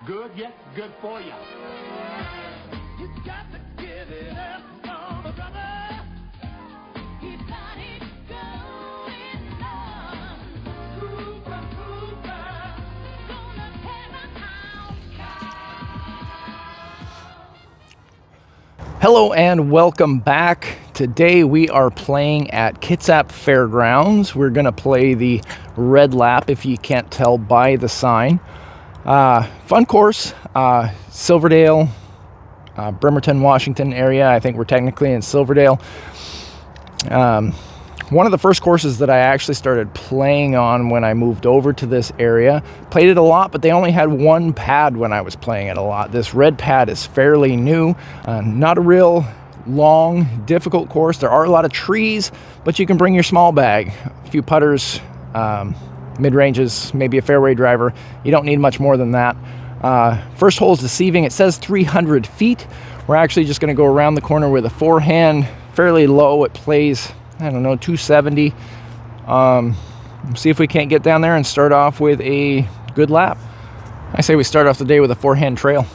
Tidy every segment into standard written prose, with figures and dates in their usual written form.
Good, yes, good for ya. You got to give it up, oh, brother. You got it going on. Hooper, Hooper, gonna tear us out. Hello and welcome back. Today we are playing at Kitsap Fairgrounds. We're going to play the red lap, if you can't tell by the sign. Fun course, Silverdale, Bremerton, Washington area. I think we're technically in Silverdale. One of the first courses that I actually started playing on when I moved over to this area. Played it a lot, but they only had one pad when I was playing it a lot. This red pad is fairly new, not a real long, difficult course. There are a lot of trees, but you can bring your small bag, a few putters, mid-ranges, maybe a fairway driver. You don't need much more than that. First hole is deceiving. It says 300 feet. We're actually just going to go around the corner with a forehand, fairly low. It plays, I don't know, 270. See if we can't get down there and start off with a good lap. I say we start off the day with a forehand trail.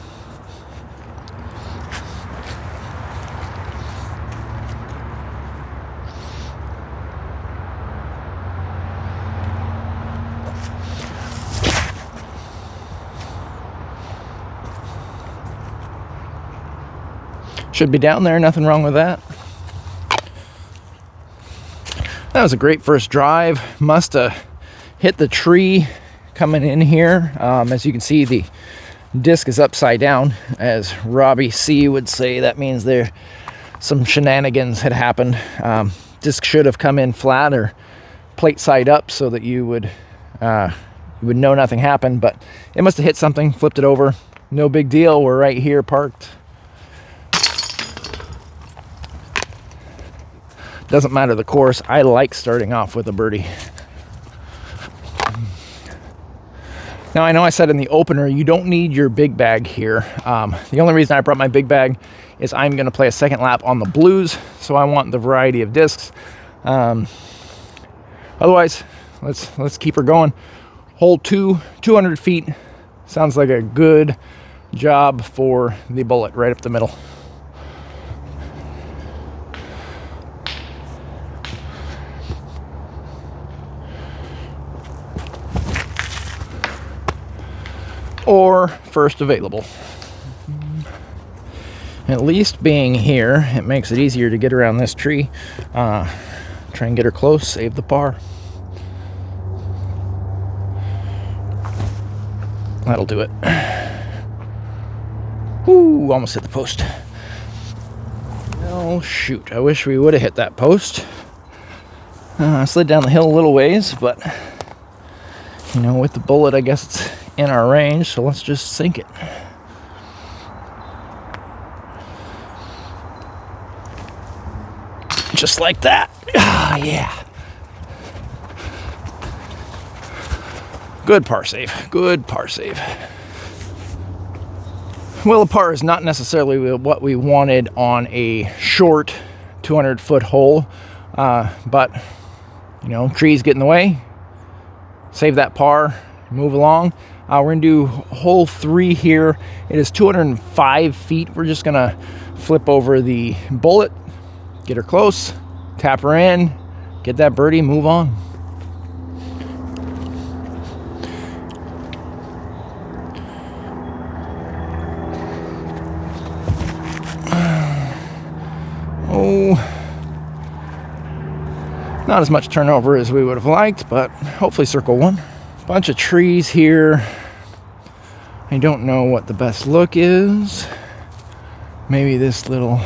Should be down there, nothing wrong with that. That was a great first drive. Must have hit the tree coming in here. As you can see, the disc is upside down. As Robbie C would say, that means there some shenanigans had happened. Disc should have come in flat or plate side up so that you would know nothing happened, but it must have hit something, flipped it over. No big deal. We're right here parked. Doesn't matter the course. I like starting off with a birdie. Now, I know I said in the opener, you don't need your big bag here. The only reason I brought my big bag is I'm going to play a second lap on the blues, so I want the variety of discs. Otherwise, let's keep her going. Hole 2, 200 feet. Sounds like a good job for the bullet right up the middle. Or first available. At least being here, it makes it easier to get around this tree. Try and get her close, save the par. That'll do it. Ooh, almost hit the post. Oh shoot, I wish we would have hit that post. I slid down the hill a little ways, but you know, with the bullet, I guess it's in our range, so let's just sink it. Just like that. Ah, yeah. Good par save. Good par save. Well, a par is not necessarily what we wanted on a short 200-foot hole, but, you know, trees get in the way. Save that par, move along. We're going to do hole 3 here. It is 205 feet. We're just going to flip over the bullet, get her close, tap her in, get that birdie, move on. Oh, not as much turnover as we would have liked, but hopefully circle one. Bunch of trees here. I don't know what the best look is. Maybe this little...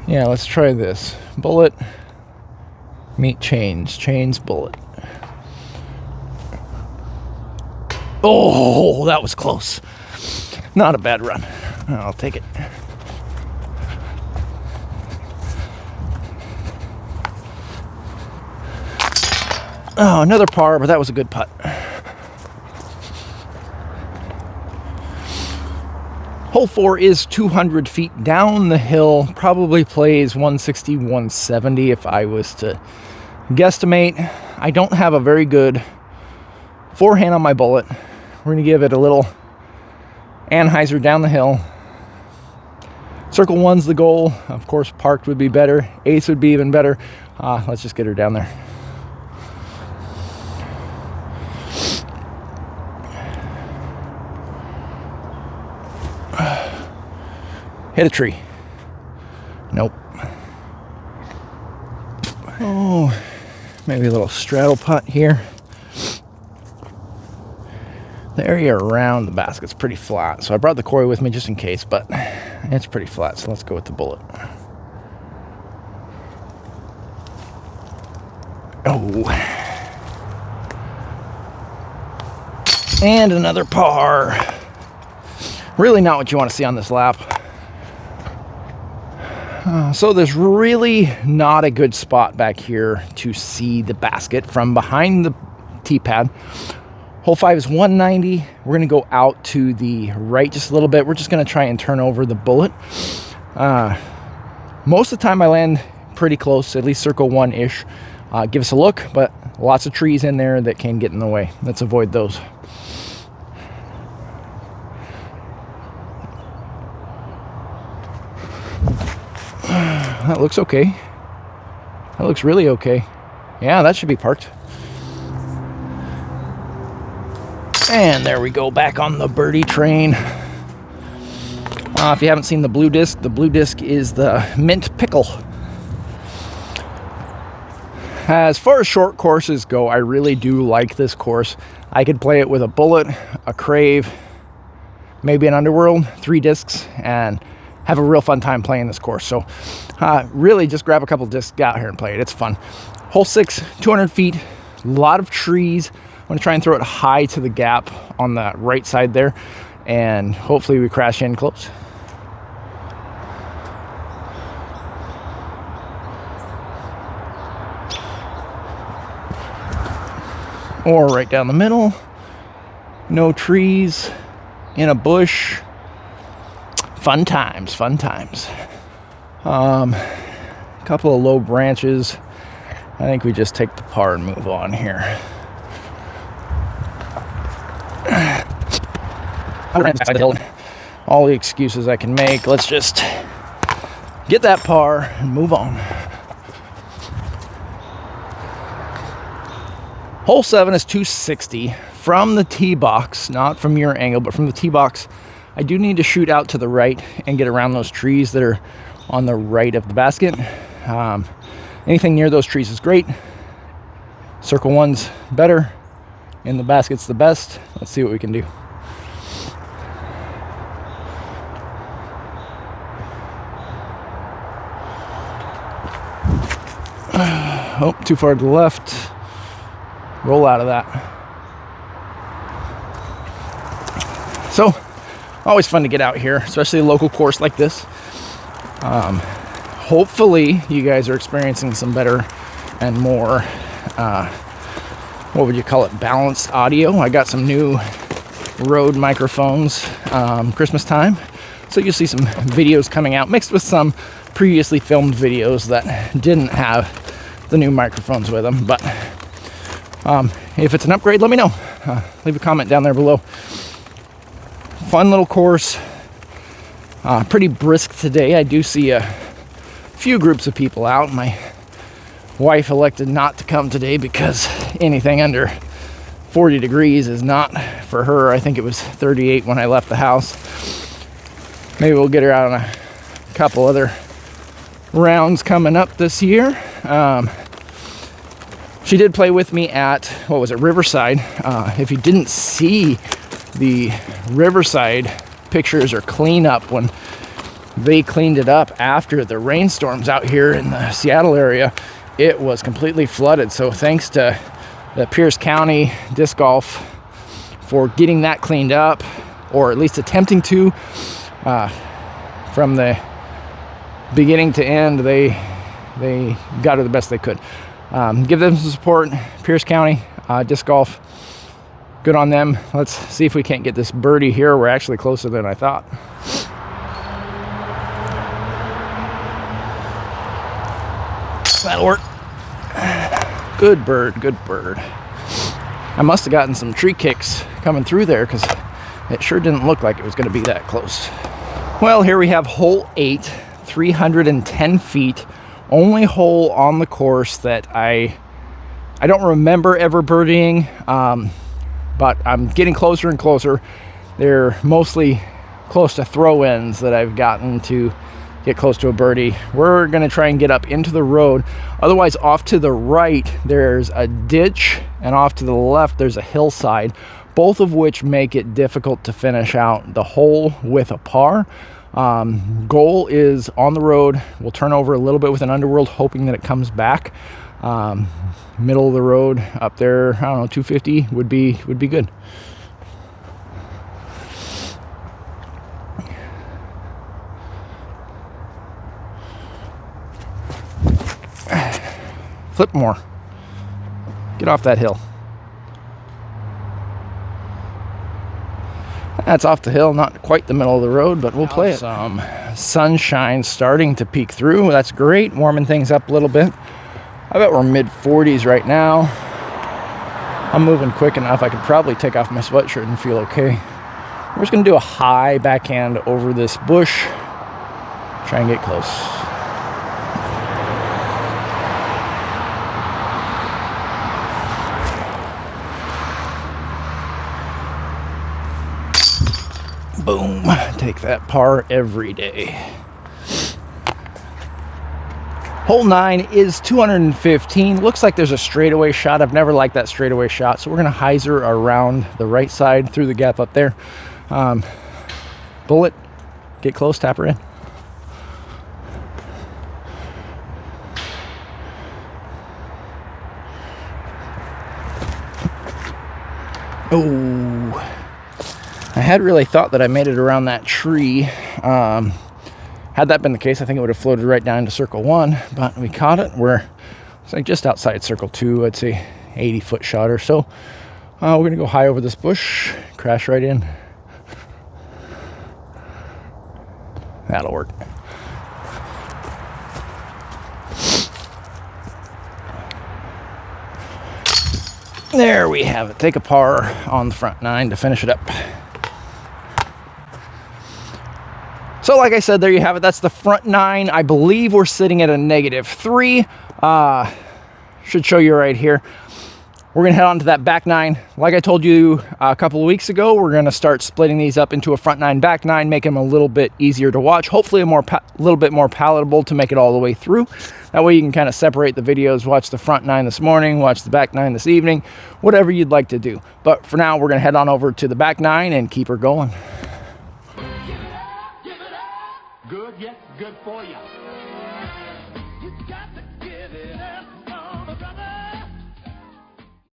Yeah, let's try this. Bullet, meet chains. Chains, bullet. Oh, that was close. Not a bad run. I'll take it. Oh, another par, but that was a good putt. Hole 4 is 200 feet down the hill. Probably plays 160, 170 if I was to guesstimate. I don't have a very good forehand on my bullet. We're gonna give it a little Anheuser down the hill. Circle 1's the goal. Of course, parked would be better. Eighth would be even better. Let's just get her down there. Hit a tree. Nope. Oh, maybe a little straddle putt here. The area around the basket's pretty flat, so I brought the Koi with me just in case, but it's pretty flat, so let's go with the bullet. Oh. And another par. Really not what you want to see on this lap. So there's really not a good spot back here to see the basket from behind the tee pad. Hole 5 is 190. We're going to go out to the right just a little bit. We're just going to try and turn over the bullet. Most of the time I land pretty close, at least circle 1-ish. Give us a look, but lots of trees in there that can get in the way. Let's avoid those. That looks okay. That looks really okay. Yeah, that should be parked. And there we go, back on the birdie train. If you haven't seen the blue disc is the mint pickle. As far as short courses go, I really do like this course. I could play it with a bullet, a crave, maybe an underworld, 3 discs, and have a real fun time playing this course. So really just grab a couple discs, get out here and play it. It's fun. Hole 6, 200 feet, a lot of trees. I'm going to try and throw it high to the gap on the right side there, and hopefully we crash in close. Or right down the middle. No trees, in a bush. Fun times, fun times. Couple of low branches. I think we just take the par and move on here. All the excuses I can make. Let's just get that par and move on. Hole 7 is 260 from the tee box, not from your angle, but from the tee box. I do need to shoot out to the right and get around those trees that are on the right of the basket. Anything near those trees is great. Circle 1's better, and the basket's the best. Let's see what we can do. Oh, too far to the left. Roll out of that. So, always fun to get out here, especially a local course like this. Hopefully, you guys are experiencing some better and more, what would you call it, balanced audio. I got some new Rode microphones Christmas time, so you'll see some videos coming out mixed with some previously filmed videos that didn't have the new microphones with them. But if it's an upgrade, let me know. Leave a comment down there below. Fun little course. Pretty brisk today. I do see a few groups of people out. My wife elected not to come today because anything under 40 degrees is not for her. I think it was 38 when I left the house. Maybe we'll get her out on a couple other rounds coming up this year. She did play with me at, what was it, Riverside. If you didn't see the Riverside pictures or cleanup when they cleaned it up after the rainstorms out here in the Seattle area, it was completely flooded. So thanks to the Pierce County Disc Golf for getting that cleaned up, or at least attempting to. From the beginning to end, they got it the best they could. Give them some support. Pierce County Disc Golf, good on them. Let's see if we can't get this birdie here. We're actually closer than I thought. That'll work. Good bird, good bird. I must have gotten some tree kicks coming through there because it sure didn't look like it was going to be that close. Well, here we have hole 8, 310 feet. Only hole on the course that I don't remember ever birdieing, but I'm getting closer and closer. They're mostly close to throw-ins that I've gotten to get close to a birdie. We're going to try and get up into the road. Otherwise, off to the right, there's a ditch, and off to the left, there's a hillside, both of which make it difficult to finish out the hole with a par. Goal is on the road. We'll turn over a little bit with an underworld, hoping that it comes back. Middle of the road up there, I don't know, 250 would be good. Flip more. Get off that hill. That's off the hill, not quite the middle of the road, but we'll play it. Some sunshine starting to peek through. That's great, warming things up a little bit. I bet we're mid 40s right now. I'm moving quick enough. I could probably take off my sweatshirt and feel okay. We're just gonna do a high backhand over this bush. Try and get close. Boom, take that par every day. Hole 9 is 215. Looks like there's a straightaway shot. I've never liked that straightaway shot, so we're gonna hyzer around the right side through the gap up there. Bullet, get close, tap her in. Oh, I had really thought that I made it around that tree. Had that been the case, I think it would have floated right down to circle 1, but we caught it. It's like just outside circle 2, I'd say 80-foot shot or so. We're gonna go high over this bush, crash right in. That'll work. There we have it. Take a par on the front 9 to finish it up. So like I said, there you have it. That's the front 9. I believe we're sitting at a -3. Should show you right here. We're gonna head on to that back 9. Like I told you a couple of weeks ago, we're gonna start splitting these up into a front 9, back 9, make them a little bit easier to watch. Hopefully a little bit more palatable to make it all the way through. That way you can kind of separate the videos, watch the front 9 this morning, watch the back 9 this evening, whatever you'd like to do. But for now, we're gonna head on over to the back 9 and keep her going. Good, yes, good for you. You got